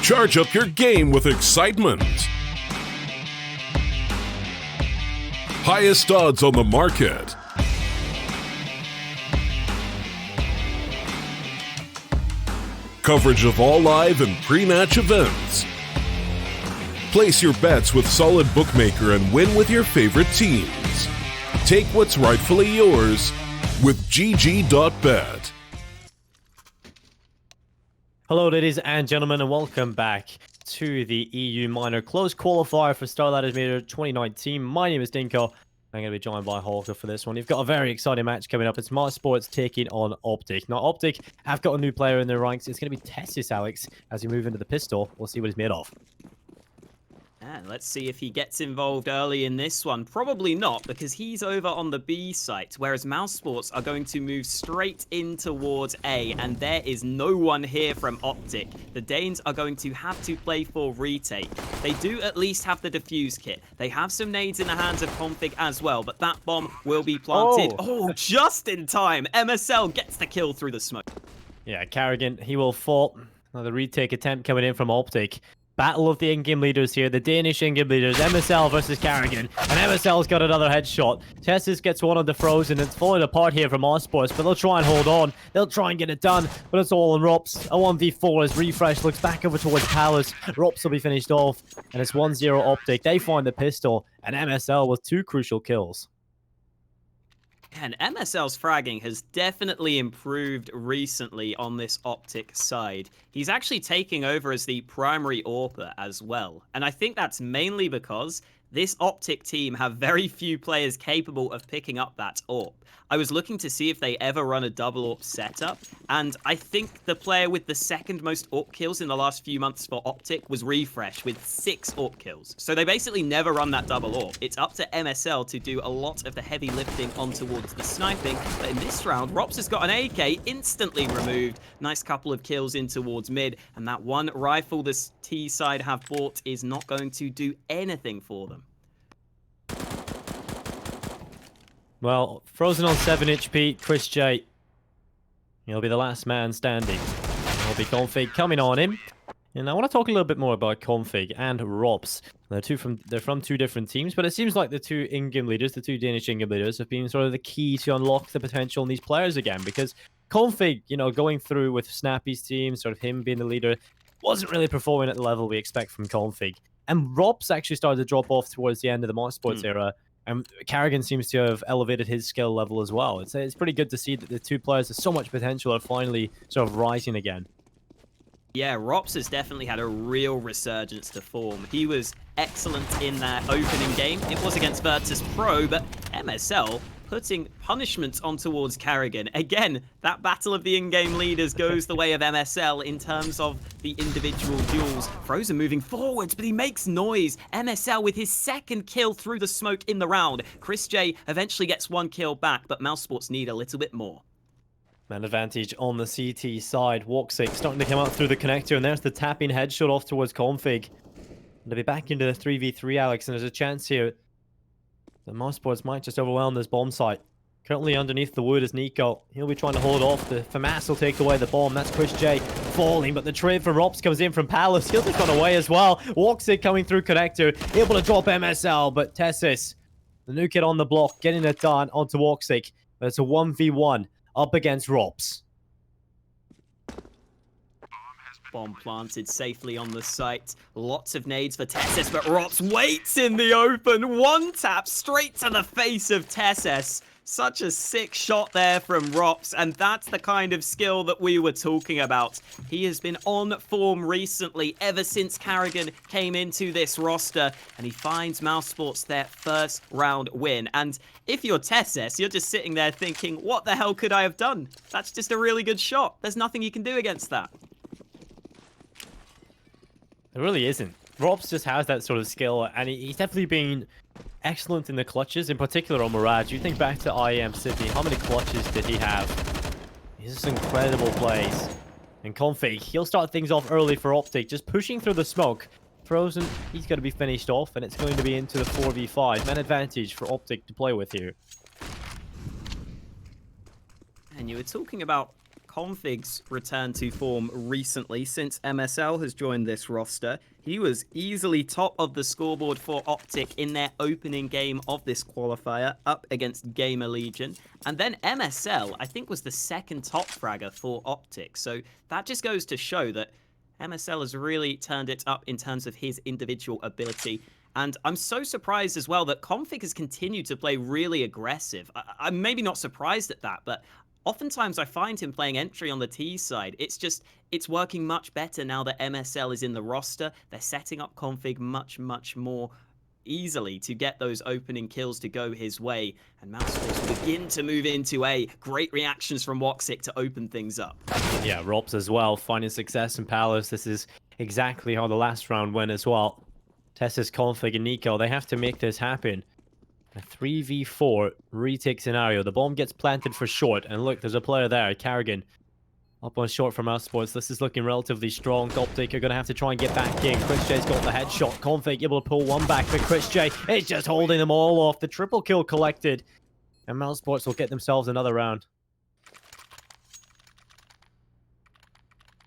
Charge up your game with excitement. Highest odds on the market. Coverage of all live and pre-match events. Place your bets with Solid Bookmaker and win with your favorite teams. Take what's rightfully yours with GG.bet. Hello ladies and gentlemen, and welcome back to the EU Minor Close Qualifier for StarLadder's Major 2019. My name is Dinko. I'm going to be joined by Hawker for this one. You've got a very exciting match coming up. It's Mars Sports taking on Optic. Now, Optic have got a new player in their ranks. It's going to be Tessis, Alex, as we move into the pistol. We'll see what he's made of. And let's see if he gets involved early in this one. Probably not, because he's over on the B site, whereas Mouse Sports are going to move straight in towards A, and there is no one here from Optic. The Danes are going to have to play for retake. They do at least have the defuse kit. They have some nades in the hands of Config as well, but that bomb will be planted. Oh, just in time. MSL gets the kill through the smoke. Yeah, Carrigan, he will fall. Another retake attempt coming in from Optic. Battle of the in-game leaders here, the Danish in-game leaders, MSL versus Carrigan, and MSL's got another headshot. Tessis gets one on the Frozen, it's falling apart here from Sports, but they'll try and hold on. They'll try and get it done, but it's all on Rops. A 1v4 as Refresh looks back over towards Palace. Rops will be finished off, and it's 1-0 Optic. They find the pistol, and MSL with 2 crucial kills. And MSL's fragging has definitely improved recently on this Optic side. He's actually taking over as the primary AWPer as well. And I think that's mainly because this Optic team have very few players capable of picking up that AWP. I was looking to see if they ever run a double AWP setup, and I think the player with the second most AWP kills in the last few months for Optic was Refresh with 6 AWP kills. So they basically never run that double AWP. It's up to MSL to do a lot of the heavy lifting on towards the sniping, but in this round, Rops has got an AK instantly removed. Nice couple of kills in towards mid, and that one rifle this T side have bought is not going to do anything for them. Well, Frozen on 7 HP, Chris J. He'll be the last man standing. There'll be Config coming on him. And I want to talk a little bit more about Config and Rops. They're from 2 different teams, but it seems like the 2 in-game leaders, the 2 Danish in-game leaders, have been sort of the key to unlock the potential in these players again. Because Config, you know, going through with Snappy's team, sort of him being the leader, wasn't really performing at the level we expect from Config. And Rops actually started to drop off towards the end of the Motorsports era. And Carrigan seems to have elevated his skill level as well. It's pretty good to see that the 2 players with so much potential are finally sort of rising again. Yeah, Rops has definitely had a real resurgence to form. He was excellent in that opening game. It was against Virtus Pro, but MSL putting punishments on towards Carrigan. Again, that battle of the in-game leaders goes the way of MSL in terms of the individual duels. Frozen moving forwards, but he makes noise. MSL with his 2nd kill through the smoke in the round. Chris J eventually gets 1 kill back, but Mouse Sports need a little bit more. Man advantage on the CT side. Walksick starting to come out through the connector, and there's the tapping headshot off towards Config. They'll be back into the 3v3, Alex, and there's a chance here the Mouse Sports might just overwhelm this bomb site. Currently underneath the wood is Nico. He'll be trying to hold off. The FAMAS will take away the bomb. That's Chris J falling, but the trade from Rops comes in from Palace. He'll just run away as well. Walksick coming through connector, able to drop MSL, but Tessis, the new kid on the block, getting it done onto Walksick. But it's a 1v1 up against Rops. Bomb planted safely on the site. Lots of nades for Tessis, but Rops waits in the open. 1 tap straight to the face of Tessis. Such a sick shot there from Rops, and that's the kind of skill that we were talking about. He has been on form recently, ever since Carrigan came into this roster, and he finds Mouse Sports their 1st round win. And if you're Tessis, you're just sitting there thinking, what the hell could I have done? That's just a really good shot. There's nothing you can do against that. There really isn't. Rops just has that sort of skill, and he's definitely been excellent in the clutches, in particular on Mirage. You think back to IEM Sydney, how many clutches did he have? He's just incredible plays. And Config, he'll start things off early for Optic, just pushing through the smoke. Frozen, he's going to be finished off, and it's going to be into the 4v5. Man advantage for Optic to play with here. And you were talking about Config's return to form recently since MSL has joined this roster. He was easily top of the scoreboard for Optic in their opening game of this qualifier up against Gamer Legion. And then MSL, I think, was the second top fragger for Optic. So that just goes to show that MSL has really turned it up in terms of his individual ability. And I'm so surprised as well that Config has continued to play really aggressive. I'm maybe not surprised at that, but oftentimes I find him playing entry on the T side. It's working much better now that MSL is in the roster. They're setting up Config much more easily to get those opening kills to go his way. And mouzsports will begin to move into A. Great reactions from Woxic to open things up. Yeah, Robs as well, finding success in Palace. This is exactly how the last round went as well. Tessa's Config and Nico, they have to make this happen. A 3v4 retake scenario. The bomb gets planted for short. And look, there's a player there, Carrigan. Up on short from mouzsports. This is looking relatively strong. Optic are going to have to try and get back in. Chris J's got the headshot. Config able to pull one back, but Chris J is just holding them all off. The triple kill collected. And mouzsports will get themselves another round.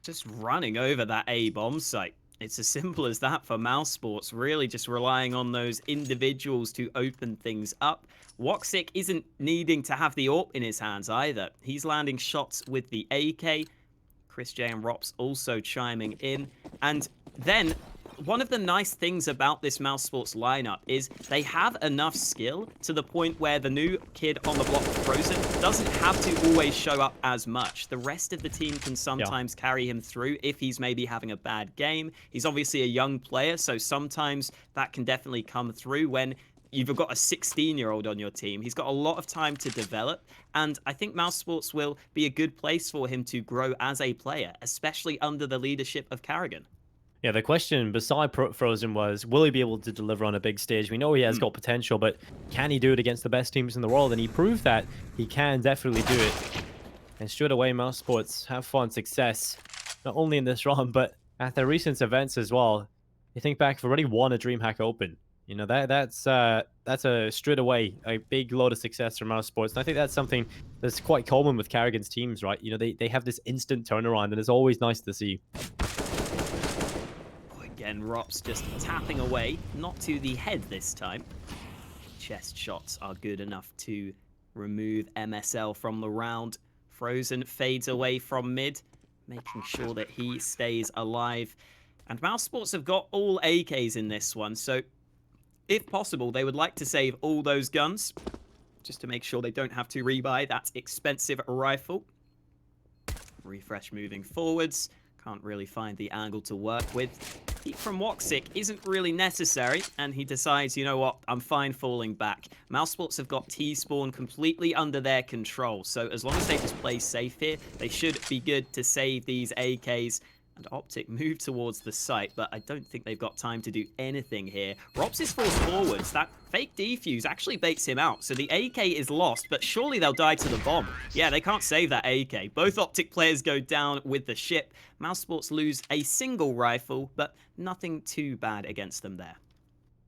Just running over that A bomb site. It's as simple as that for mouzsports, really just relying on those individuals to open things up. Woxic isn't needing to have the AWP in his hands either. He's landing shots with the AK. Chris J and Rops also chiming in. And then one of the nice things about this mouzsports lineup is they have enough skill to the point where the new kid on the block, Frozen, doesn't have to always show up as much. The rest of the team can sometimes carry him through if he's maybe having a bad game. He's obviously a young player, so sometimes that can definitely come through when you've got a 16-year-old on your team. He's got a lot of time to develop, and I think mouzsports will be a good place for him to grow as a player, especially under the leadership of Carrigan. Yeah, the question beside Frozen was, will he be able to deliver on a big stage? We know he has got potential, but can he do it against the best teams in the world? And he proved that he can definitely do it. And straight away, mouzsports have found success, not only in this round, but at their recent events as well. You think back, they've already won a DreamHack Open. You know, that's a straight away a big load of success for mouzsports. And I think that's something that's quite common with Carrigan's teams, right? You know, they have this instant turnaround, and it's always nice to see. Again, Rops just tapping away, not to the head this time. Chest shots are good enough to remove MSL from the round. Frozen fades away from mid, making sure that he stays alive. And mouzsports have got all AKs in this one, so if possible, they would like to save all those guns, just to make sure they don't have to rebuy that expensive rifle. Refresh moving forwards. Can't really find the angle to work with. Peek from Woxic isn't really necessary, and he decides, you know what, I'm fine falling back. mouzsports have got T-spawn completely under their control, so as long as they just play safe here, they should be good to save these AKs. And Optic move towards the site, but I don't think they've got time to do anything here. Rops is forced forwards. That fake defuse actually baits him out, so the AK is lost, but surely they'll die to the bomb. Yeah, they can't save that AK. Both Optic players go down with the ship. mouzsports lose a single rifle, but nothing too bad against them there.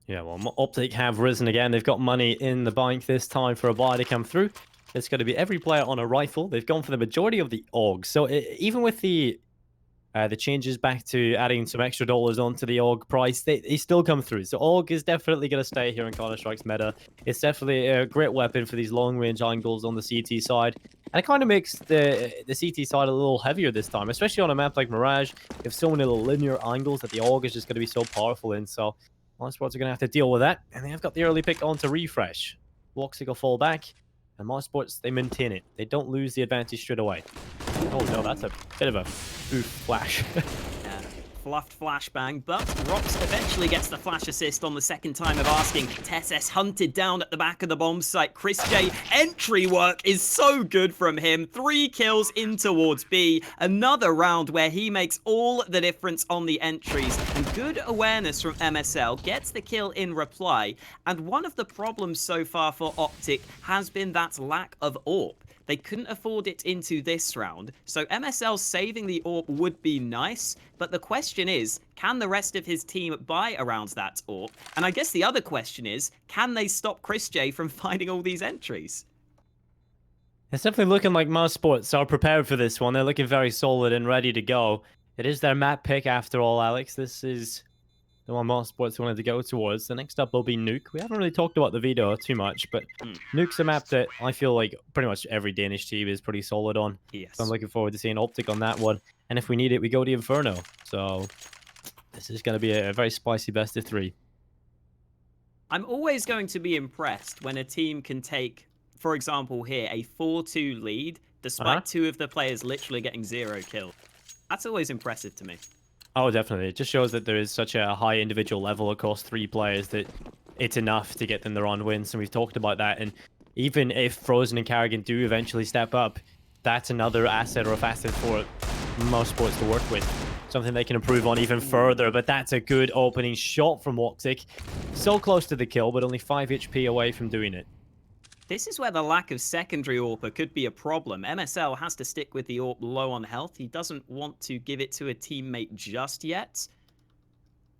Yeah, well, Optic have risen again. They've got money in the bank this time for a buy to come through. It's going to be every player on a rifle. They've gone for the majority of the AUG. So even with the changes back to adding some extra dollars onto the AUG price, they still come through. So AUG is definitely going to stay here in Counter-Strike's meta. It's definitely a great weapon for these long-range angles on the CT side. And it kind of makes the CT side a little heavier this time, especially on a map like Mirage. You have so many little linear angles that the AUG is just going to be so powerful in. So mouzsports are going to have to deal with that. And they have got the early pick onto Refresh. Woxic will fall back. And mouzsports, they maintain it. They don't lose the advantage straight away. Oh no, that's a bit of a oof flash. Yeah, fluffed flashbang, but Rops eventually gets the flash assist on the second time of asking. TSS hunted down at the back of the bomb site. Chris J, entry work is so good from him. 3 kills in towards B. Another round where he makes all the difference on the entries. And good awareness from MSL gets the kill in reply. And one of the problems so far for Optic has been that lack of AWP. They couldn't afford it into this round, so MSL saving the AWP would be nice, but the question is, can the rest of his team buy around that AWP? And I guess the other question is, can they stop Chris J from finding all these entries? It's definitely looking like mouz sports are prepared for this one. They're looking very solid and ready to go. It is their map pick after all, Alex. This is the one mouz sports wanted to go towards. The next up will be Nuke. We haven't really talked about the Vito too much, but Nuke's a map that I feel like pretty much every Danish team is pretty solid on. Yes. So I'm looking forward to seeing Optic on that one. And if we need it, we go to Inferno. So this is going to be a very spicy best of 3. I'm always going to be impressed when a team can take, for example here, a 4-2 lead, despite 2 of the players literally getting 0 kills. That's always impressive to me. Oh, definitely. It just shows that there is such a high individual level across 3 players that it's enough to get them the run wins, and we've talked about that. And even if Frozen and Carrigan do eventually step up, that's another asset or a facet for mouz sports to work with. Something they can improve on even further, but that's a good opening shot from Optic. So close to the kill, but only 5 HP away from doing it. This is where the lack of secondary AWPer could be a problem. MSL has to stick with the AWP low on health. He doesn't want to give it to a teammate just yet.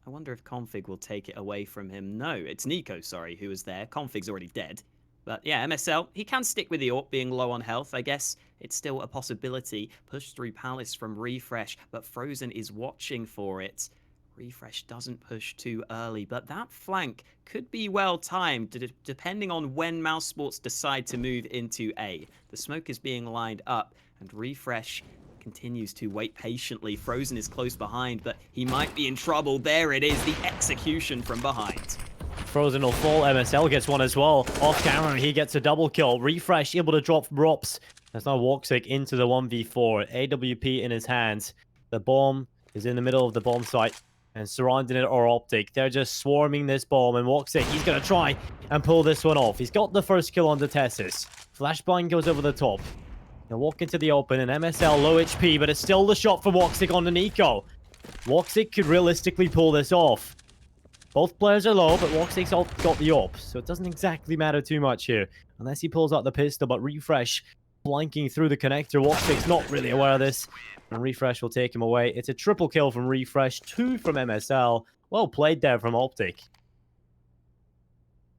I wonder if Config will take it away from him. No, it's Nico, sorry, who was there. Config's already dead. But yeah, MSL, he can stick with the AWP being low on health. I guess it's still a possibility. Push through Palace from Refresh, but Frozen is watching for it. Refresh doesn't push too early, but that flank could be well timed depending on when mouz sports decide to move into A. The smoke is being lined up, and Refresh continues to wait patiently. Frozen is close behind, but he might be in trouble. There it is, the execution from behind. Frozen will fall. MSL gets one as well. Off camera, he gets a double kill. Refresh able to drop Rops. There's now Woxic into the 1v4. AWP in his hands. The bomb is in the middle of the bomb site, and surrounding it are Optic. They're just swarming this bomb, and Woxic, he's going to try and pull this one off. He's got the first kill on the Tessus. Flashbang goes over the top. He'll walk into the open, and MSL low HP, but it's still the shot from Woxic on the Nico. Woxic could realistically pull this off. Both players are low, but Woxic's got the AWP, so it doesn't exactly matter too much here. Unless he pulls out the pistol, but Refresh blanking through the connector. Woxic's not really aware of this, and Refresh will take him away. It's a triple kill from Refresh, 2 from MSL. Well played there from Optic.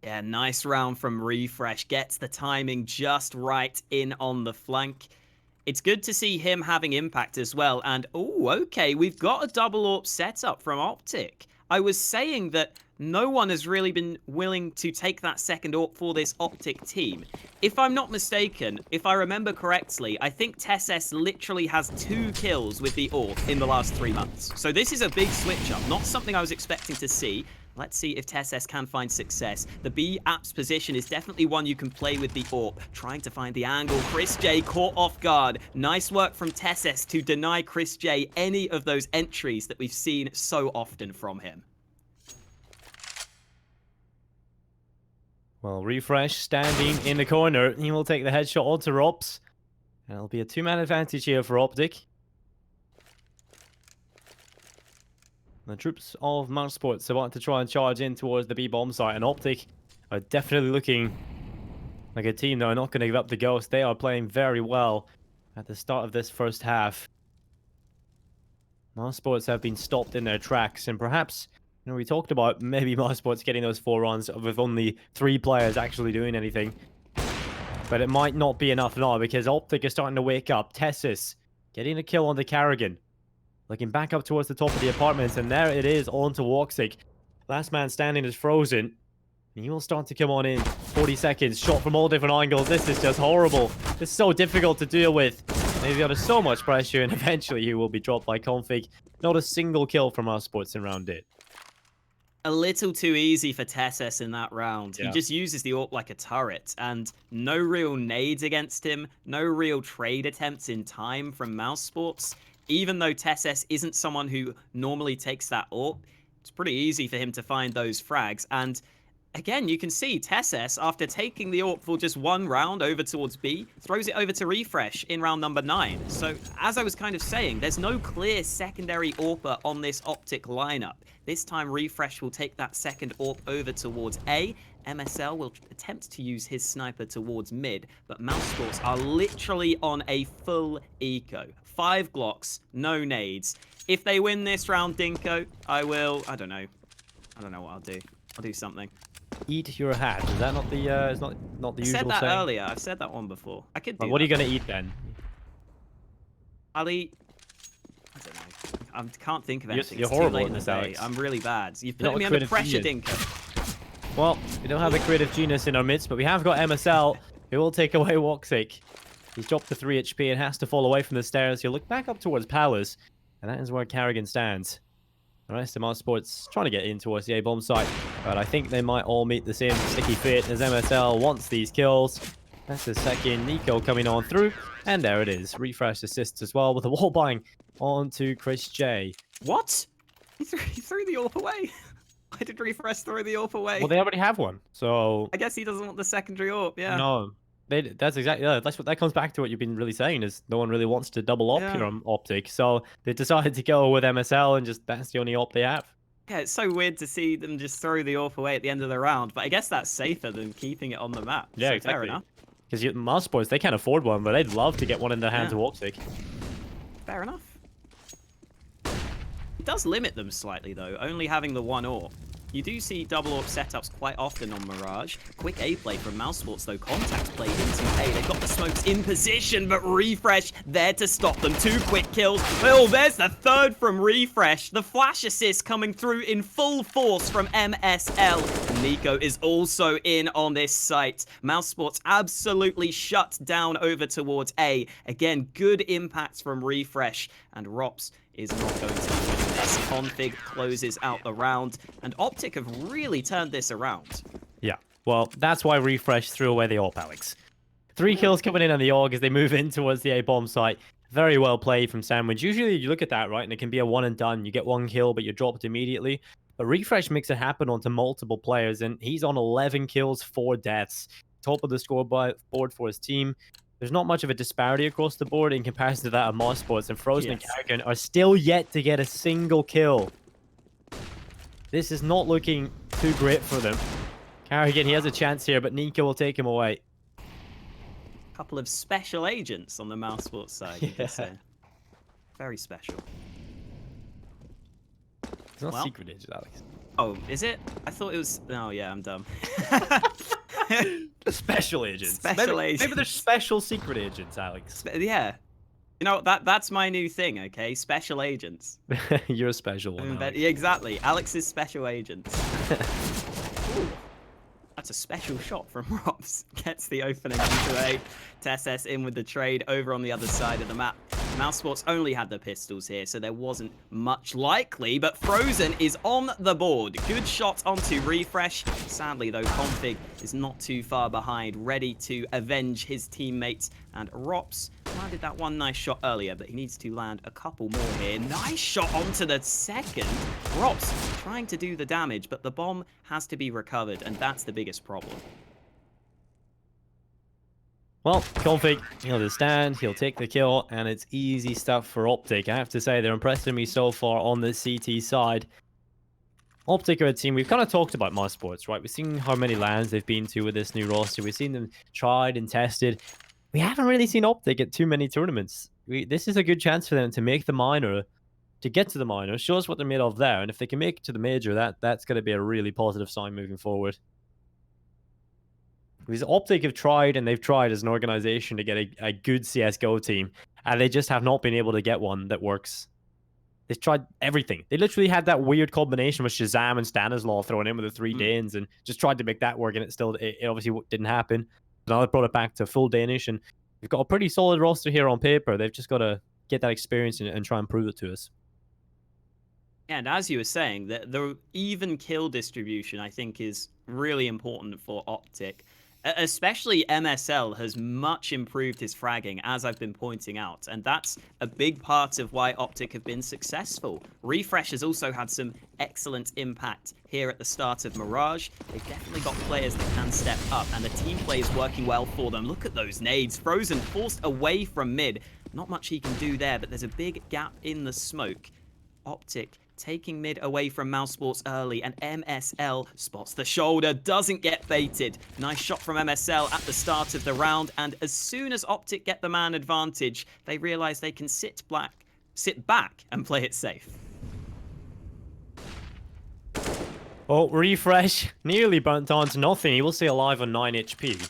Yeah, nice round from Refresh. Gets the timing just right in on the flank. It's good to see him having impact as well. And, oh, okay, we've got a double AWP setup from Optic. I was saying that no one has really been willing to take that second AWP for this Optic team. If I'm not mistaken, if I remember correctly, I think Tessus literally has 2 kills with the AWP in the last 3 months. So this is a big switch up, not something I was expecting to see. Let's see if Tessus can find success. The B apps position is definitely one you can play with the AWP. Trying to find the angle. Chris J caught off guard. Nice work from Tessus to deny Chris J any of those entries that we've seen so often from him. Well, Refresh standing in the corner. He will take the headshot onto Rops. And it'll be a 2-man advantage here for Optic. The troops of mouz sports are about to try and charge in towards the B bomb site, and Optic are definitely looking like a team that are not going to give up the ghost. They are playing very well at the start of this first half. mouz sports have been stopped in their tracks, and perhaps, you know, we talked about maybe mouz sports getting those 4 runs with only 3 players actually doing anything. But it might not be enough now, because Optic is starting to wake up. Tessus getting a kill on the Carrigan. Looking back up towards the top of the apartments, and there it is onto Woxic. Last man standing is Frozen. And he will start to come on in. 40 seconds, shot from all different angles. This is just horrible. This is so difficult to deal with. They've got so much pressure, and eventually he will be dropped by Config. Not a single kill from mouz sports in round 8. A little too easy for Tessus in that round. Yeah. He just uses the AWP like a turret, and no real nades against him, no real trade attempts in time from mouz sports. Even though Tessus isn't someone who normally takes that AWP, it's pretty easy for him to find those frags. And again, you can see Tessus, after taking the AWP for just 1 round over towards B, throws it over to Refresh in round number 9. So, as I was kind of saying, there's no clear secondary AWPer on this Optic lineup. This time, Refresh will take that second AWP over towards A. MSL will attempt to use his sniper towards mid, but mouz sports are literally on a full eco. 5 Glocks, no nades. If they win this round, Dinko, I don't know what I'll do. I'll do something. Eat your hat. Is that not the is not the I usual said that saying? earlier. I've said that one before. I could do What are that. you gonna eat then? I'll eat. I don't know. I can't think of anything. You're It's too horrible late at in the this, day. Alex. I'm really bad. You've You're not put a me under creative pressure, genius. Dinka. Well, we don't have a creative genius in our midst, but we have got MSL who will take away Woxic. He's dropped to 3 HP and has to fall away from the stairs. He'll look back up towards Palace, and that is where Carrigan stands. The rest of Mouse trying to get in towards the A-bomb site, but I think they might all meet the same sticky fate as MSL wants these kills. That's the second Nico coming on through, and there it is. Refresh assists as well with a wall bang onto Chris J. What? He threw the AWP away. Why did Refresh throw the AWP away? Well, they already have one, so I guess he doesn't want the secondary AWP, yeah. no. That's exactly that's what that comes back to what you've been really saying is no one really wants to double op here on Optic, so they decided to go with MSL and just that's the only op they have. Yeah, it's so weird to see them just throw the AWP away at the end of the round, but I guess that's safer than keeping it on the map. Yeah, so exactly. Fair enough. Because Mouse they can't afford one, but they'd love to get one in their hands of Optic. Fair enough. It does limit them slightly though, only having the one AWP. You do see double AWP setups quite often on Mirage. Quick A play from mouz though. Contact play into A. They've got the smokes in position, but Refresh there to stop them. 2 quick kills. Oh, there's the third from Refresh. The flash assist coming through in full force from MSL. Nico is also in on this site. mouz absolutely shut down over towards A. Again, good impacts from Refresh. And Rops is not going to be winning this. Config closes out the round, and Optic have really turned this around. Yeah, well, that's why Refresh threw away the AWP, Alex. 3 kills coming in on the AUG as they move in towards the A-bomb site. Very well played from Sandwich. Usually you look at that, right, and it can be a one and done. You get 1 kill, but you're dropped immediately. But Refresh makes it happen onto multiple players, and he's on 11 kills, 4 deaths. Top of the scoreboard for his team. There's not much of a disparity across the board in comparison to that of mouz, and Frozen and Carrigan are still yet to get a single kill. This is not looking too great for them. Carrigan, he has a chance here, but Nico will take him away. Couple of special agents on the mouz side, you could say. Very special. It's not secret agent, Alex. Oh, is it? I thought it was... Oh, yeah, I'm dumb. The special agents. Special agents. Maybe they're special secret agents, Alex. Yeah. You know, that's my new thing, okay? Special agents. You're a special one, Alex. Exactly. Alex's special agents. Ooh. That's a special shot from Rops. Gets the opening into A. TSS in with the trade over on the other side of the map. mouz only had the pistols here, so there wasn't much likely, but Frozen is on the board. Good shot onto Refresh. Sadly, though, Config is not too far behind, ready to avenge his teammates. And Rops landed that one nice shot earlier, but he needs to land a couple more here. Nice shot onto the second. Rops trying to do the damage, but the bomb has to be recovered, and that's the biggest problem. Well, Config, he'll just stand, he'll take the kill, and it's easy stuff for Optic. I have to say, they're impressing me so far on the CT side. Optic are a team, we've kind of talked about mouz, right? We've seen how many lands they've been to with this new roster. We've seen them tried and tested. We haven't really seen Optic at too many tournaments. This is a good chance for them to make the minor, to get to the minor, show us what they're made of there, and if they can make it to the major, that's going to be a really positive sign moving forward. Because Optic have tried, and they've tried as an organization to get a good CSGO team, and they just have not been able to get one that works. They've tried everything. They literally had that weird combination with Shazam and Stanislaw thrown in with the 3 Danes, and just tried to make that work, and it obviously didn't happen. So now they brought it back to full Danish, and we've got a pretty solid roster here on paper. They've just got to get that experience and try and prove it to us. And as you were saying, the even kill distribution, I think, is really important for Optic. Especially MSL has much improved his fragging, as I've been pointing out, and that's a big part of why Optic have been successful. Refresh has also had some excellent impact here at the start of Mirage. They've definitely got players that can step up, and the team play is working well for them. Look at those nades. Frozen forced away from mid. Not much he can do there, but there's a big gap in the smoke. Optic taking mid away from mouz early, and MSL spots the shoulder, doesn't get baited. Nice shot from MSL at the start of the round, and as soon as Optic get the man advantage, they realize they can sit back and play it safe. Oh, refresh. Nearly burnt down to nothing. He will stay alive on 9 HP. At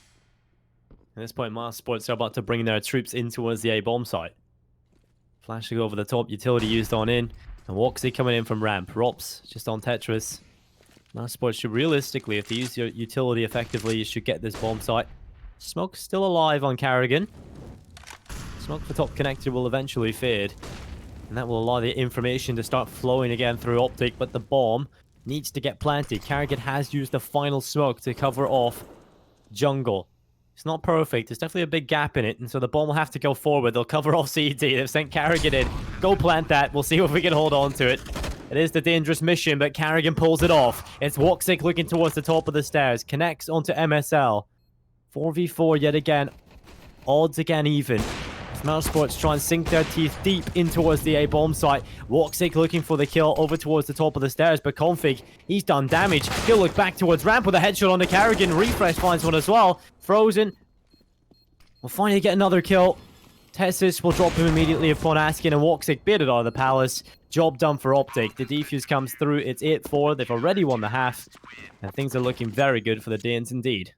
this point, mouz Sports are about to bring their troops in towards the A bomb site. Flash to go over the top. Utility used on in. And Woxy coming in from ramp. Rops just on Tetris. mouz Sports should realistically, if they use your utility effectively, you should get this bomb site. Smoke still alive on Carrigan. Smoke for top connector will eventually fade. And that will allow the information to start flowing again through Optic, but the bomb needs to get planted. Carrigan has used the final smoke to cover off jungle. It's not perfect. There's definitely a big gap in it, and so the bomb will have to go forward. They'll cover off CT. They've sent Carrigan in. Go plant that. We'll see if we can hold on to it. It is the dangerous mission, but Carrigan pulls it off. It's Woxic looking towards the top of the stairs. Connects onto MSL. 4v4 yet again. Odds again even. mouz Sports try and sink their teeth deep in towards the A bomb site. Woxic looking for the kill over towards the top of the stairs, but Config, he's done damage. He'll look back towards ramp with a headshot on the Carrigan. Refresh finds one as well. Frozen will finally get another kill. Tessis will drop him immediately upon asking, and Woxic baited out of the palace. Job done for Optic. The defuse comes through. It's 8-4. They've already won the half, and things are looking very good for the Danes indeed.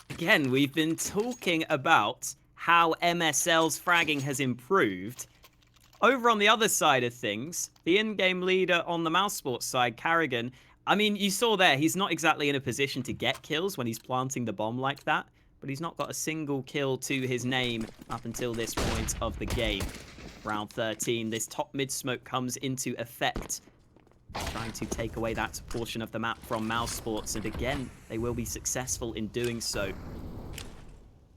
Again, we've been talking about how MSL's fragging has improved. Over on the other side of things, the in-game leader on the mouz Sports side, Carrigan, I mean, you saw there, he's not exactly in a position to get kills when he's planting the bomb like that, but he's not got a single kill to his name up until this point of the game. Round 13, this top mid smoke comes into effect, trying to take away that portion of the map from mouz Sports, and again, they will be successful in doing so.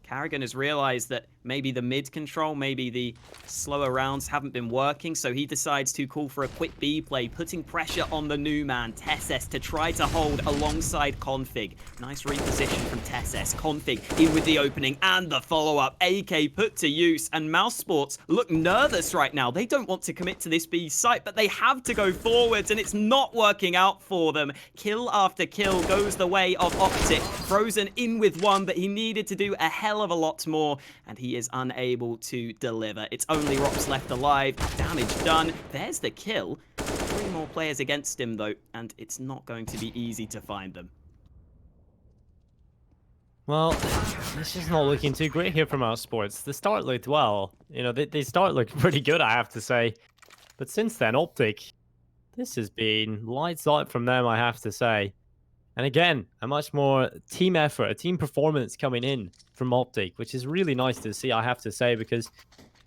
Carrigan has realized that maybe the mid control, maybe the slower rounds haven't been working, so he decides to call for a quick B play, putting pressure on the new man, Tessis, to try to hold alongside Config. Nice reposition from Tessis. Config in with the opening and the follow-up. AK put to use, and mouz Sports look nervous right now. They don't want to commit to this B site, but they have to go forwards, and it's not working out for them. Kill after kill goes the way of Optic. Frozen in with one, but he needed to do a hell of a lot more, and he is unable to deliver. It's only Rops left alive. Damage done. There's the kill. 3 more players against him, though, and it's not going to be easy to find them. Well, this is not looking too great here for mouz Sports. The start looked well. You know, they start looked pretty good, I have to say. But since then, Optic, this has been lights out from them, I have to say. And again, a much more team effort, a team performance coming in from Optic, which is really nice to see, I have to say, because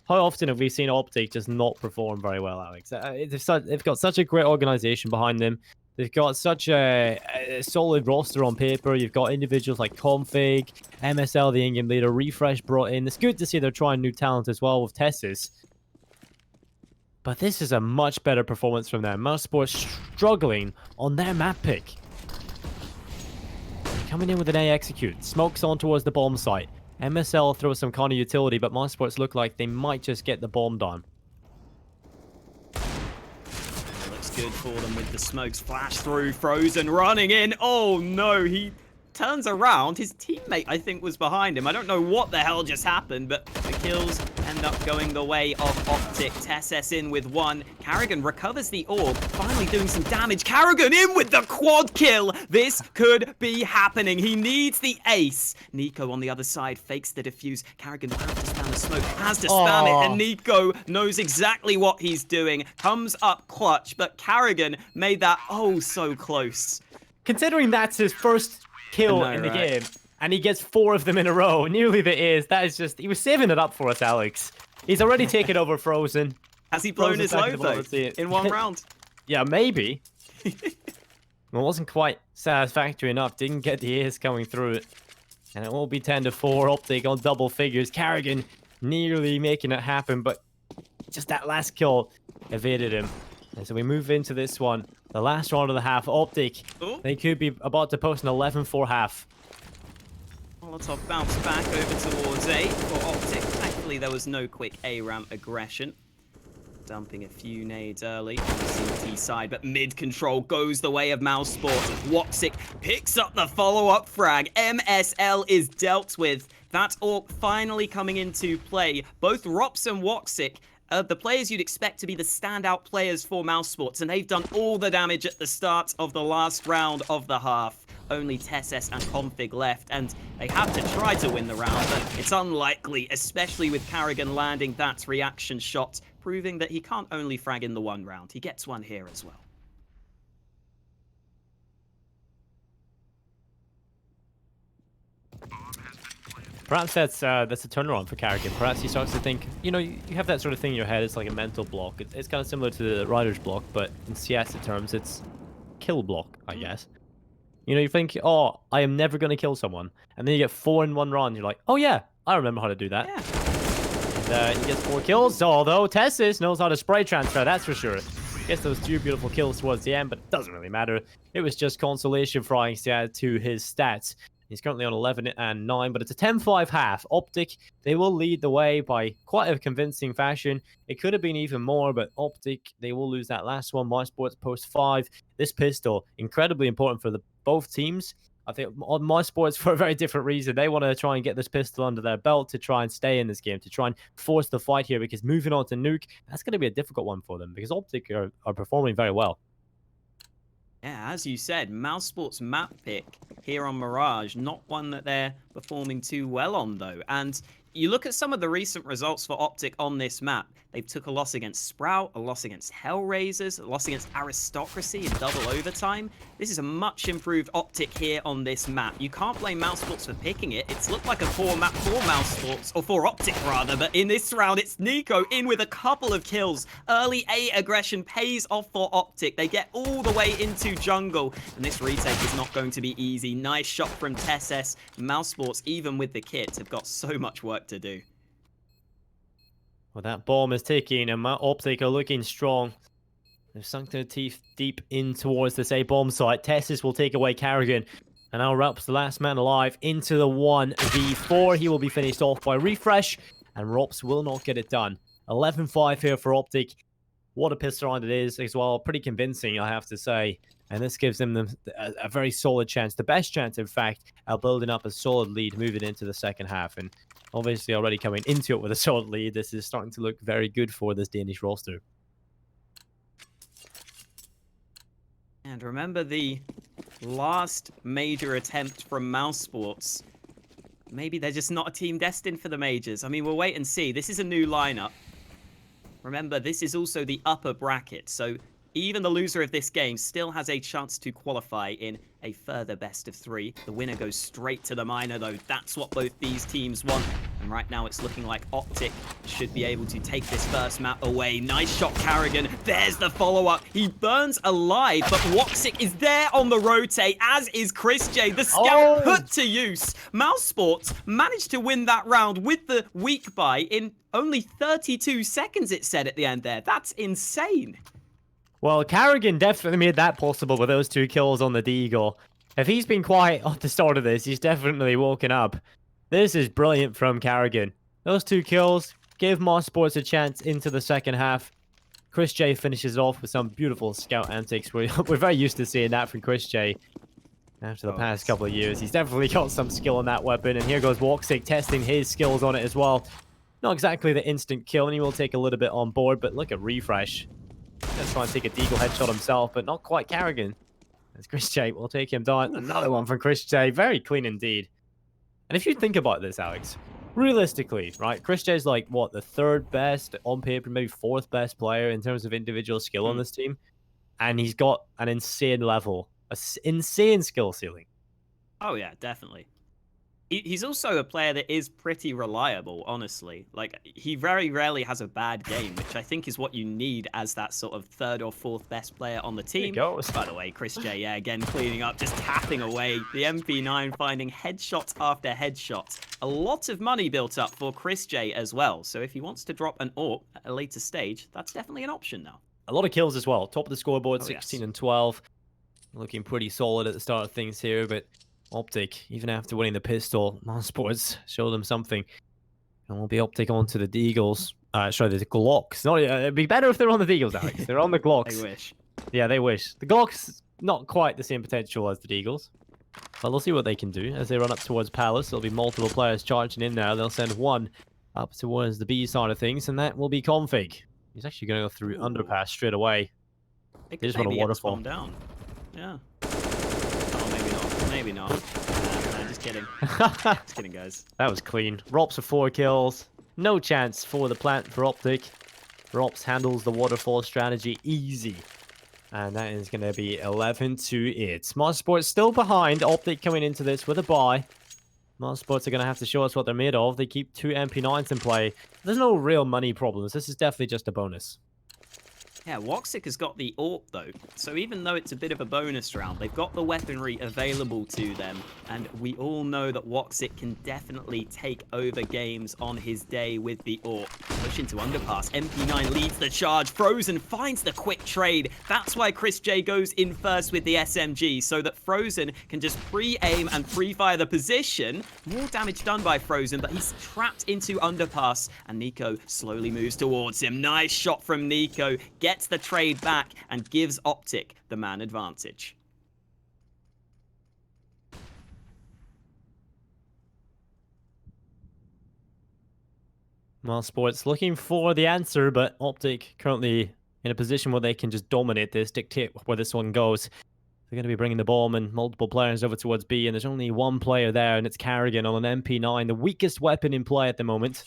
how often have we seen Optic just not perform very well, Alex? They've got such a great organization behind them. They've got such a solid roster on paper. You've got individuals like Config, MSL, the in-game leader, Refresh brought in. It's good to see they're trying new talent as well with Tessis. But this is a much better performance from them. mouz Sports struggling on their map pick. Coming in with an A execute. Smokes on towards the bomb site. MSL throws some kind of utility, but mouz Sports look like they might just get the bomb done. It looks good for them with the smokes flash through. Frozen running in. Oh no, he turns around. His teammate, I think, was behind him. I don't know what the hell just happened, but the kills end up going the way of Optic. Tessis in with one. Carrigan recovers the orb, finally doing some damage. Carrigan in with the quad kill. This could be happening. He needs the ace. Nico on the other side fakes the defuse. Carrigan has to spam the smoke, has to spam it, and Nico knows exactly what he's doing. Comes up clutch, but Carrigan made that oh so close. Considering that's his first kill in the game, and he gets 4 of them in a row, nearly the A's. That is just, he was saving it up for us, Alex. He's already taken over Frozen. Has he blown his load though in one round? Yeah, maybe. Well, it wasn't quite satisfactory enough. Didn't get the A's coming through it. And it will be 10-4. Optic on double figures. Carrigan nearly making it happen, but just that last kill evaded him. And so we move into this one. The last round of the half. Optic, they could be about to post an 11-4 half. Molotov bounced back over towards A for Optic. Thankfully, there was no quick A-ramp aggression. Dumping a few nades early on the CT side, but mid-control goes the way of mouz Sports. Woxic picks up the follow-up frag. MSL is dealt with. That AWP finally coming into play. Both Rops and Woxic the players you'd expect to be the standout players for mousesports, and they've done all the damage at the start of the last round of the half. Only Tesses and Config left, and they have to try to win the round, but it's unlikely, especially with Carrigan landing that reaction shot, proving that he can't only frag in the one round, he gets one here as well. Perhaps that's a turnaround for Carrigan. Perhaps he starts to think, you know, you have that sort of thing in your head. It's like a mental block. It's kind of similar to the Rider's block, but in CS terms, it's kill block, I guess. You know, you think, oh, I am never going to kill someone. And then you get 4 in one round. You're like, oh, yeah, I remember how to do that. Yeah. And he gets 4 kills, although Tessis knows how to spray transfer, that's for sure. Gets those 2 beautiful kills towards the end, but it doesn't really matter. It was just consolation frying to add to his stats. He's currently on 11 and 9, but it's a 10-5 half. Optic, they will lead the way by quite a convincing fashion. It could have been even more, but Optic, they will lose that last one. mousesports post 5. This pistol, incredibly important for both teams. I think on mousesports, for a very different reason. They want to try and get this pistol under their belt to try and stay in this game, to try and force the fight here, because moving on to Nuke, that's going to be a difficult one for them, because Optic are performing very well. Yeah, as you said, mousesports map pick here on Mirage, not one that they're performing too well on, though. And you look at some of the recent results for Optic on this map. They took a loss against Sprout, a loss against Hellraisers, a loss against Aristocracy in double overtime. This is a much improved Optic here on this map. You can't blame mousesports for picking it. It's looked like a poor map for mousesports, or for Optic rather, but in this round it's Nico in with a couple of kills. Early A aggression pays off for Optic. They get all the way into jungle, and this retake is not going to be easy. Nice shot from Tesses. Mousesports, even with the kit, have got so much work to do. Well, that bomb is ticking, and Optic are looking strong. They've sunk their teeth deep in towards this A bomb site. Tessis will take away Carrigan, and now Rops, the last man alive, into the 1v4. He will be finished off by Refresh, and Rops will not get it done. 11-5 here for Optic. What a pistol round it is as well. Pretty convincing, I have to say. And this gives them a very solid chance, the best chance, in fact, of building up a solid lead moving into the second half. And obviously already coming into it with a solid lead, this is starting to look very good for this Danish roster. And remember the last major attempt from mousesports. Maybe they're just not a team destined for the majors. I mean, we'll wait and see. This is a new lineup. Remember, this is also the upper bracket, so even the loser of this game still has a chance to qualify in a further best of 3. The winner goes straight to the minor, though. That's what both these teams want. And right now it's looking like Optic should be able to take this first map away. Nice shot, Carrigan. There's the follow-up. He burns alive, but Woxic is there on the rotate, as is Chris J. The scout put to use. mousesports managed to win that round with the weak buy in only 32 seconds, it said at the end there. That's insane. Well, Carrigan definitely made that possible with those 2 kills on the Deagle. If he's been quiet at the start of this, he's definitely woken up. This is brilliant from Carrigan. Those 2 kills gave mousesports a chance into the second half. Chris J finishes off with some beautiful scout antics. We're very used to seeing that from Chris J after the past couple of years. He's definitely got some skill on that weapon. And here goes Woxic testing his skills on it as well. Not exactly the instant kill, and he will take a little bit on board, but look at Refresh. Let's try and take a Deagle headshot himself, but not quite Carrigan. As Chris J will take him down. Another one from Chris J. Very clean indeed. And if you think about this, Alex, realistically, right? Chris J's like, what, the 3rd best, on paper, maybe 4th best player in terms of individual skill on this team. And he's got an insane level, an insane skill ceiling. Oh, yeah, definitely. He's also a player that is pretty reliable, honestly. Like, he very rarely has a bad game, which I think is what you need as that sort of 3rd or 4th best player on the team. There he goes. By the way, Chris J, yeah, again, cleaning up, just tapping away. The MP9 finding headshot after headshot. A lot of money built up for Chris J as well. So if he wants to drop an AWP at a later stage, that's definitely an option now. A lot of kills as well. Top of the scoreboard, 16 yes. and 12. Looking pretty solid at the start of things here, but Optic, even after winning the pistol, mousesports showed them something. And we'll be Optic onto the Deagles. Sorry, the Glocks. No, it'd be better if they're on the Deagles, Alex. They're on the Glocks. They wish. Yeah, they wish. The Glocks, not quite the same potential as the Deagles. But we'll see what they can do. As they run up towards Palace, there'll be multiple players charging in there. They'll send one up towards the B side of things, and that will be Config. He's actually going to go through underpass straight away. They They just could want a maybe get this waterfall. bomb down. Yeah. Oh, maybe not. Maybe not. Nah, just kidding. Just kidding, guys. That was clean. Rops for 4 kills. No chance for the plant for Optic. Rops handles the waterfall strategy easy. And that is going to be 11-8. mouzsports still behind. Optic coming into this with a bye. mouzsports are going to have to show us what they're made of. They keep 2 MP9s in play. There's no real money problems. This is definitely just a bonus. Yeah, Woxic has got the AWP though, so even though it's a bit of a bonus round, they've got the weaponry available to them, and we all know that Woxic can definitely take over games on his day with the AWP. Push into underpass, MP9 leads the charge, Frozen finds the quick trade. That's why Chris J goes in first with the SMG, so that Frozen can just pre-aim and pre-fire the position. More damage done by Frozen, but he's trapped into underpass, and Nico slowly moves towards him. Nice shot from Nico. Gets the trade back and gives Optic the man advantage. mouzsports looking for the answer, but Optic currently in a position where they can just dominate this, dictate where this one goes. They're going to be bringing the bomb and multiple players over towards B, and there's only one player there, and it's Carrigan on an MP9, the weakest weapon in play at the moment.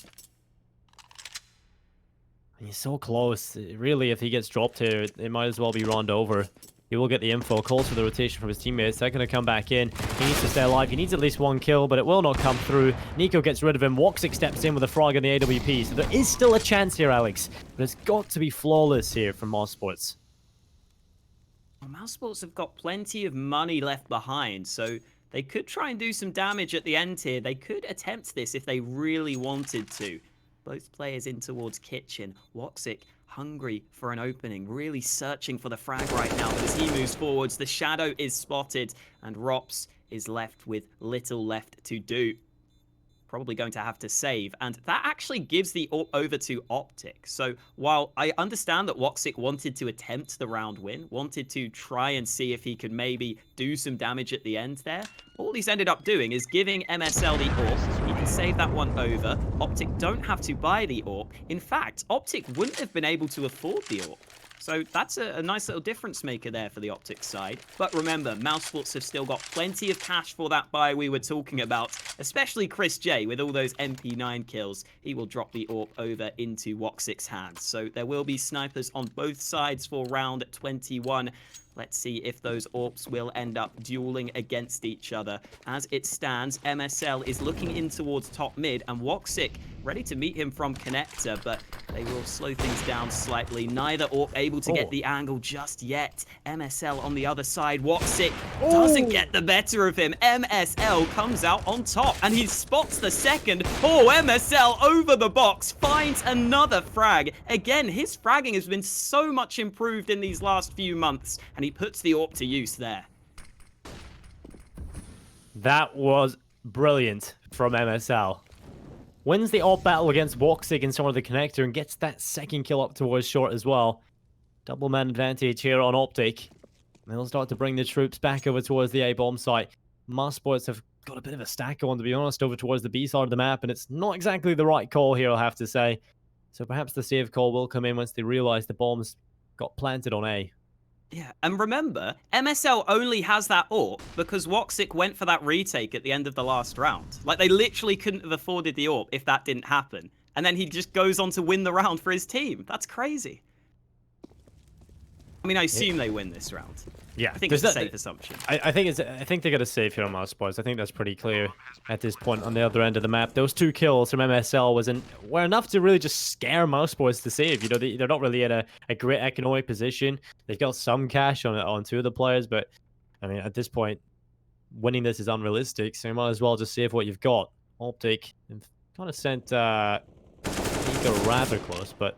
He's so close. Really, if he gets dropped here, it might as well be round over. He will get the info, calls for the rotation from his teammates. They're going to come back in. He needs to stay alive. He needs at least 1 kill, but it will not come through. Nico gets rid of him. Woxic steps in with a frog in the AWP. So there is still a chance here, Alex. But it's got to be flawless here from mouzsports. Well, mouzsports have got plenty of money left behind, so they could try and do some damage at the end here. They could attempt this if they really wanted to. Both players in towards kitchen. Woxic hungry for an opening, really searching for the frag right now. But as he moves forwards, the shadow is spotted, and Rops is left with little left to do. Probably going to have to save, and that actually gives the AWP over to Optic. So while I understand that Woxic wanted to attempt the round win, wanted to try and see if he could maybe do some damage at the end there, all he's ended up doing is giving MSL the AWP. He can save that one over. Optic don't have to buy the AWP. In fact, Optic wouldn't have been able to afford the AWP. So that's a nice little difference maker there for the Optic side. But remember, mouzsports have still got plenty of cash for that buy we were talking about, especially Chris J with all those MP9 kills. He will drop the AWP over into Woxic's hands. So there will be snipers on both sides for round 21. Let's see if those AWPs will end up dueling against each other. As it stands, MSL is looking in towards top mid, and Woxic ready to meet him from connector, but they will slow things down slightly. Neither AWP able to get the angle just yet. MSL on the other side. Woxic doesn't get the better of him. MSL comes out on top, and he spots the second. Oh, MSL over the box, finds another frag. Again, his fragging has been so much improved in these last few months, and he puts the AWP to use there. That was brilliant from MSL. Wins the AWP battle against Woxic in some of the connector and gets that second kill up towards short as well. Double man advantage here on Optic. They'll start to bring the troops back over towards the A bomb site. mouzsports have got a bit of a stack on, to be honest, over towards the B side of the map, and it's not exactly the right call here, I'll have to say. So perhaps the save call will come in once they realize the bombs got planted on A. Yeah, and remember, MSL only has that AWP because Woxic went for that retake at the end of the last round. Like, they literally couldn't have afforded the AWP if that didn't happen. And then he just goes on to win the round for his team. That's crazy. I mean, I assume they win this round. Yeah, I think it's a safe assumption. I think they got a save here on mouzsports. I think that's pretty clear at this point on the other end of the map. Those 2 kills from MSL were enough to really just scare mouzsports to save. You know, they're not really in a great economic position. They've got some cash on 2 of the players, but I mean, at this point, winning this is unrealistic. So you might as well just save what you've got. Optic kind of sent Nico rather close, but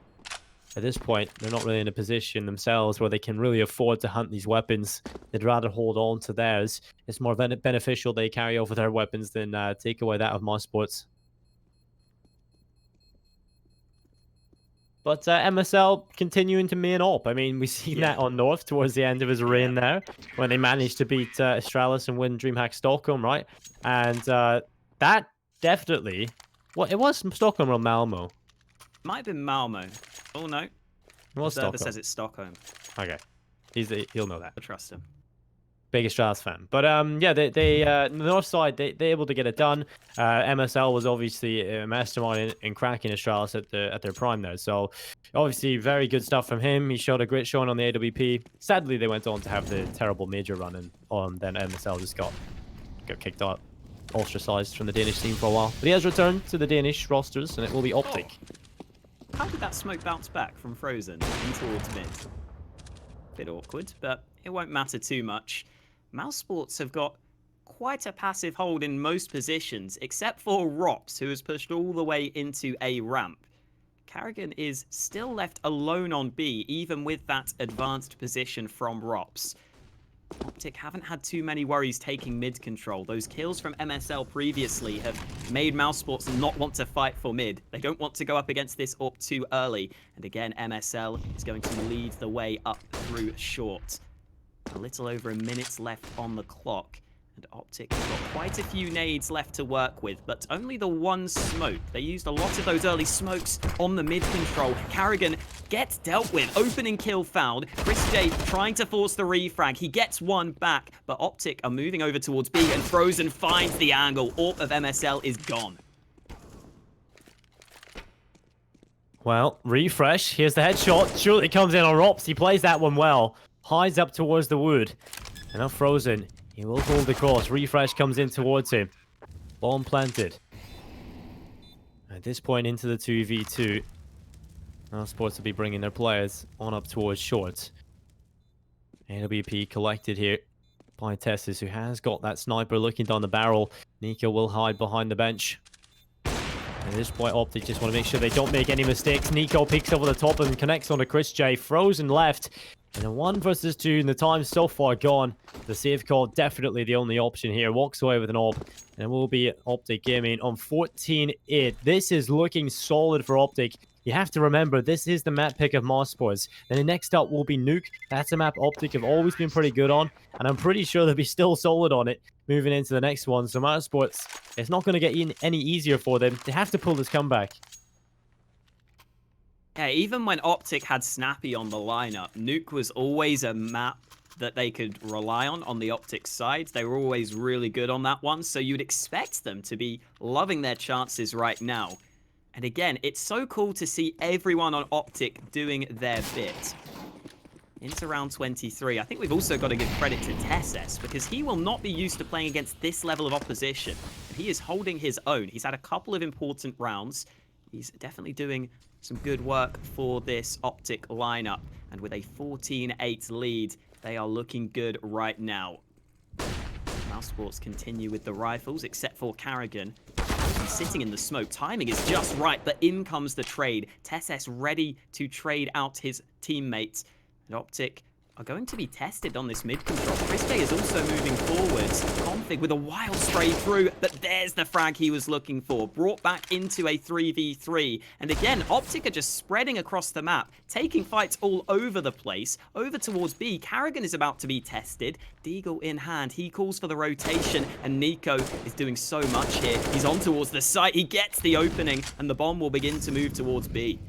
at this point, they're not really in a position themselves where they can really afford to hunt these weapons. They'd rather hold on to theirs. It's more beneficial they carry over their weapons than take away that of mouzsports. But MSL continuing to main AWP. I mean, we've seen that on North towards the end of his reign there, when they managed to beat Astralis and win DreamHack Stockholm, right? And that definitely Well, it was Stockholm or Malmo. Might have been Malmo. Oh, no. It was Observer Stockholm. says it's Stockholm. Okay. He'll know that. I trust him. Biggest Strauss fan. But yeah, the north side, they're able to get it done. MSL was obviously a mastermind in cracking a Strauss at their prime there. So obviously very good stuff from him. He showed a great showing on the AWP. Sadly, they went on to have the terrible major run, and then MSL just got kicked out, ostracized from the Danish team for a while. But he has returned to the Danish rosters, and it will be Optic. Oh. How did that smoke bounce back from Frozen in towards mid? Bit awkward, but it won't matter too much. Mouse Sports have got quite a passive hold in most positions, except for Rops, who has pushed all the way into a ramp. Carrigan is still left alone on B, even with that advanced position from Rops. Optic haven't had too many worries taking mid control. Those kills from MSL previously have made Mouse Sports not want to fight for mid. They don't want to go up against this AWP too early. And again, MSL is going to lead the way up through short. A little over a minute left on the clock. And Optic has got quite a few nades left to work with, but only the one smoke. They used a lot of those early smokes on the mid control. Carrigan gets dealt with. Opening kill found. Chris J trying to force the refrag. He gets one back, but Optic are moving over towards B, and Frozen finds the angle. AWP of MSL is gone. Well, refresh. Here's the headshot. Surely comes in on Rops. He plays that one well. Hides up towards the wood. And now Frozen. He will hold the cross. Refresh comes in towards him. Bomb planted. At this point into the 2v2. Now Sports will be bringing their players on up towards short. AWP collected here by Tessis, who has got that sniper looking down the barrel. Nico will hide behind the bench. At this point, Optic just want to make sure they don't make any mistakes. Nico peeks over the top and connects onto Chris J. Frozen left. And a 1 versus 2, and the time's so far gone. The save call definitely the only option here. Walks away with an AWP, and it will be Optic Gaming on 14-8. This is looking solid for Optic. You have to remember, this is the map pick of Mouse Sports. Then the next up will be Nuke. That's a map Optic have always been pretty good on, and I'm pretty sure they'll be still solid on it moving into the next one. So Mouse Sports, it's not going to get any easier for them. They have to pull this comeback. Yeah, even when Optic had Snappy on the lineup, Nuke was always a map that they could rely on the Optic side. They were always really good on that one, so you'd expect them to be loving their chances right now. And again, it's so cool to see everyone on Optic doing their bit. Into round 23, I think we've also got to give credit to Tesses, because he will not be used to playing against this level of opposition. He is holding his own. He's had a couple of important rounds. He's definitely doing some good work for this Optic lineup. And with a 14-8 lead, they are looking good right now. Mouse Sports continue with the rifles, except for Carrigan. He's sitting in the smoke. Timing is just right, but in comes the trade. Tesses ready to trade out his teammates. And Optic are going to be tested on this mid control. Chris J is also moving forwards. Config with a wild spray through, but there's the frag he was looking for. Brought back into a 3v3. And again, Optic are just spreading across the map, taking fights all over the place. Over towards B, Carrigan is about to be tested. Deagle in hand, he calls for the rotation, and Nico is doing so much here. He's on towards the site, he gets the opening, and the bomb will begin to move towards B.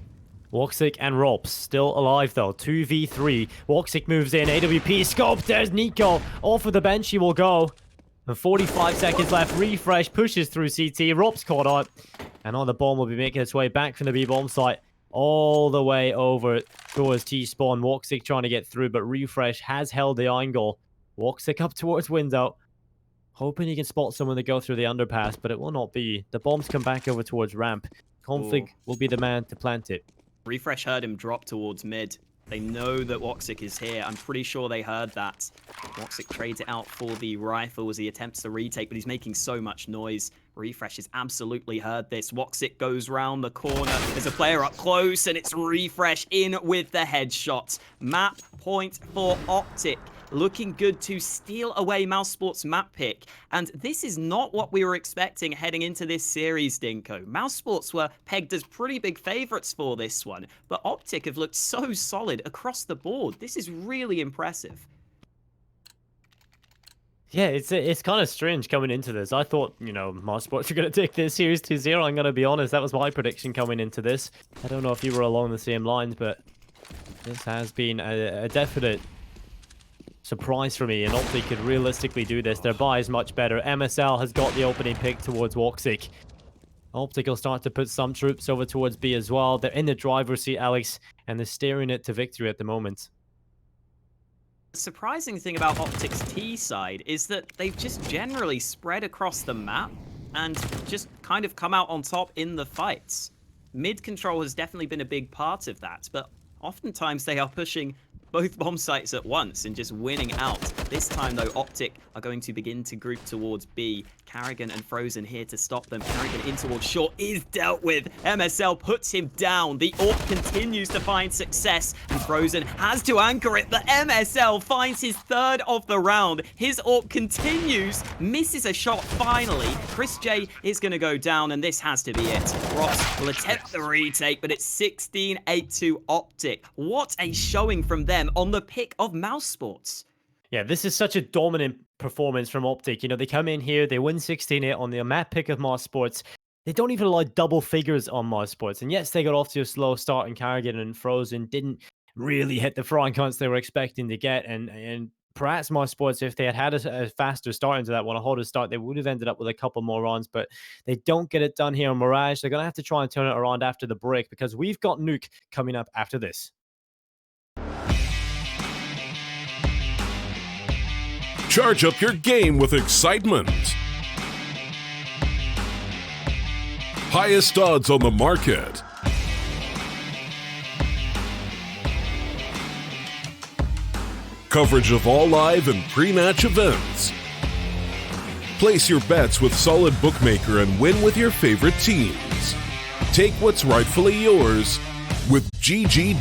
Woxic and Rops still alive though. 2v3. Woxic moves in. AWP scope. There's Nico. Off of the bench he will go. And 45 seconds left. Refresh pushes through CT. Rops caught out. And on the bomb will be making its way back from the B bomb site. All the way over towards T-spawn. Woxic trying to get through, but Refresh has held the angle. Woxic up towards window. Hoping he can spot someone to go through the underpass, but it will not be. The bombs come back over towards ramp. Config will be the man to plant it. Refresh heard him drop towards mid. They know that Woxic is here. I'm pretty sure they heard that. Woxic trades it out for the rifle as he attempts the retake, but he's making so much noise. Refresh has absolutely heard this. Woxic goes round the corner. There's a player up close, and it's Refresh in with the headshot. Map point for Optic. Looking good to steal away Mouse Sports map pick. And this is not what we were expecting heading into this series, Dinko. Mouse Sports were pegged as pretty big favorites for this one, but Optic have looked so solid across the board. This is really impressive. Yeah, it's kind of strange coming into this. I thought, Mouz Sports are going to take this series 2-0. I'm going to be honest. That was my prediction coming into this. I don't know if you were along the same lines, but this has been a definite surprise for me. And Optic could realistically do this. Their buy is much better. MSL has got the opening pick towards Woxic. Optic will start to put some troops over towards B as well. They're in the driver's seat, Alex, and they're steering it to victory at the moment. The surprising thing about Optic's T side is that they've just generally spread across the map and just kind of come out on top in the fights. Mid control has definitely been a big part of that, but oftentimes they are pushing both bomb sites at once and just winning out. This time, though, Optic are going to begin to group towards B. Carrigan and Frozen here to stop them. Carrigan in towards short is dealt with. MSL puts him down. The AWP continues to find success, and Frozen has to anchor it, but MSL finds his third of the round. His AWP continues, misses a shot finally. Chris J is going to go down, and this has to be it. Ross will attempt the retake, but it's 16-8 to Optic. What a showing from them on the pick of mouz Sports. Yeah, this is such a dominant performance from Optic. They come in here, they win 16-8 on the map pick of mouz Sports. They don't even allow double figures on mouz Sports. And yes, they got off to a slow start, and Carrigan and Frozen didn't really hit the front counts they were expecting to get. And perhaps mouz Sports, if they had a faster start into that one, a harder start, they would have ended up with a couple more runs. But they don't get it done here on Mirage. They're going to have to try and turn it around after the break, because we've got Nuke coming up after this. Charge up your game with excitement. Highest odds on the market. Coverage of all live and pre-match events. Place your bets with Solid Bookmaker and win with your favorite teams. Take what's rightfully yours with GG.bet.